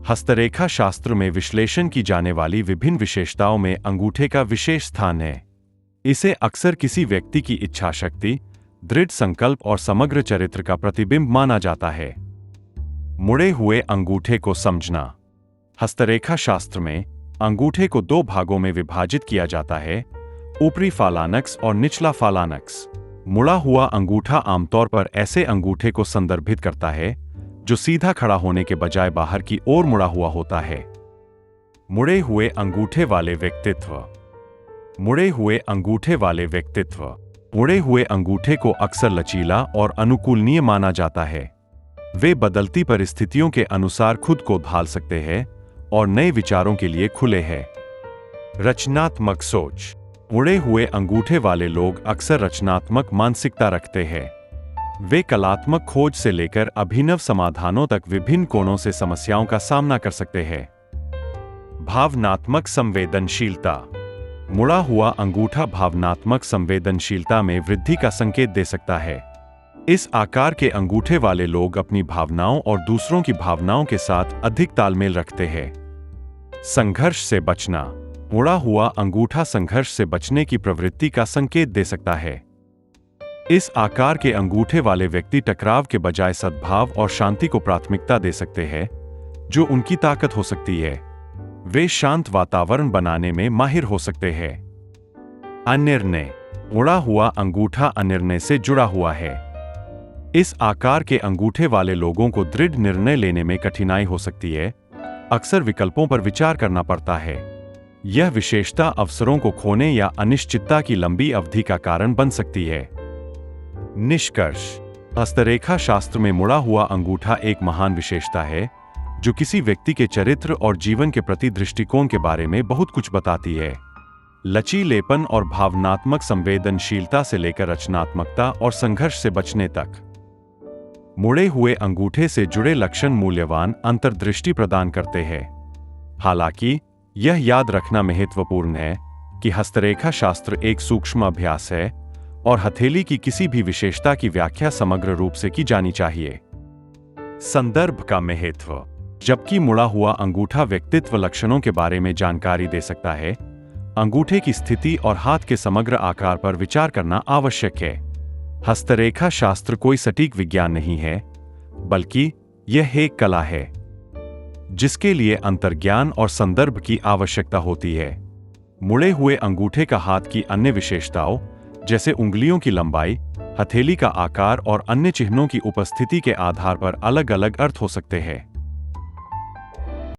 हस्तरेखा शास्त्र में विश्लेषण की जाने वाली विभिन्न विशेषताओं में अंगूठे का विशेष स्थान है। इसे अक्सर किसी व्यक्ति की इच्छा शक्ति, दृढ़ संकल्प और समग्र चरित्र का प्रतिबिंब माना जाता है। मुड़े हुए अंगूठे को समझना। हस्तरेखा शास्त्र में अंगूठे को दो भागों में विभाजित किया जाता है, ऊपरी फालानक्स और निचला फालानक्स। मुड़ा हुआ अंगूठा आमतौर पर ऐसे अंगूठे को संदर्भित करता है जो सीधा खड़ा होने के बजाय बाहर की ओर मुड़ा हुआ होता है। मुड़े हुए अंगूठे वाले व्यक्तित्व। मुड़े हुए अंगूठे वाले व्यक्तित्व। मुड़े हुए अंगूठे को अक्सर लचीला और अनुकूलनीय माना जाता है। वे बदलती परिस्थितियों के अनुसार खुद को ढाल सकते हैं और नए विचारों के लिए खुले हैं। रचनात्मक सोच। मुड़े हुए अंगूठे वाले लोग अक्सर रचनात्मक मानसिकता रखते हैं। वे कलात्मक खोज से लेकर अभिनव समाधानों तक विभिन्न कोणों से समस्याओं का सामना कर सकते हैं। भावनात्मक संवेदनशीलता। मुड़ा हुआ अंगूठा भावनात्मक संवेदनशीलता में वृद्धि का संकेत दे सकता है। इस आकार के अंगूठे वाले लोग अपनी भावनाओं और दूसरों की भावनाओं के साथ अधिक तालमेल रखते हैं। संघर्ष से बचना। मुड़ा हुआ अंगूठा संघर्ष से बचने की प्रवृत्ति का संकेत दे सकता है। इस आकार के अंगूठे वाले व्यक्ति टकराव के बजाय सद्भाव और शांति को प्राथमिकता दे सकते हैं, जो उनकी ताकत हो सकती है। वे शांत वातावरण बनाने में माहिर हो सकते हैं। अनिर्णय। मुड़ा हुआ अंगूठा अनिर्णय से जुड़ा हुआ है। इस आकार के अंगूठे वाले लोगों को दृढ़ निर्णय लेने में कठिनाई हो सकती है। अक्सर विकल्पों पर विचार करना पड़ता है। यह विशेषता अवसरों को खोने या अनिश्चितता की लंबी अवधि का कारण बन सकती है। निष्कर्ष। हस्तरेखा शास्त्र में मुड़ा हुआ अंगूठा एक महान विशेषता है जो किसी व्यक्ति के चरित्र और जीवन के प्रति दृष्टिकोण के बारे में बहुत कुछ बताती है। लचीलेपन और भावनात्मक संवेदनशीलता से लेकर रचनात्मकता और संघर्ष से बचने तक, मुड़े हुए अंगूठे से जुड़े लक्षण मूल्यवान अंतर्दृष्टि प्रदान करते हैं। हालांकि यह याद रखना महत्वपूर्ण है कि हस्तरेखा शास्त्र एक सूक्ष्म अभ्यास है और हथेली की किसी भी विशेषता की व्याख्या समग्र रूप से की जानी चाहिए। संदर्भ का महत्व। जबकि मुड़ा हुआ अंगूठा व्यक्तित्व लक्षणों के बारे में जानकारी दे सकता है, अंगूठे की स्थिति और हाथ के समग्र आकार पर विचार करना आवश्यक है। हस्तरेखा शास्त्र कोई सटीक विज्ञान नहीं है, बल्कि यह एक कला है जिसके लिए अंतर्ज्ञान और संदर्भ की आवश्यकता होती है। मुड़े हुए अंगूठे का हाथ की अन्य विशेषताओं जैसे उंगलियों की लंबाई, हथेली का आकार और अन्य चिन्हों की उपस्थिति के आधार पर अलग-अलग अर्थ हो सकते हैं।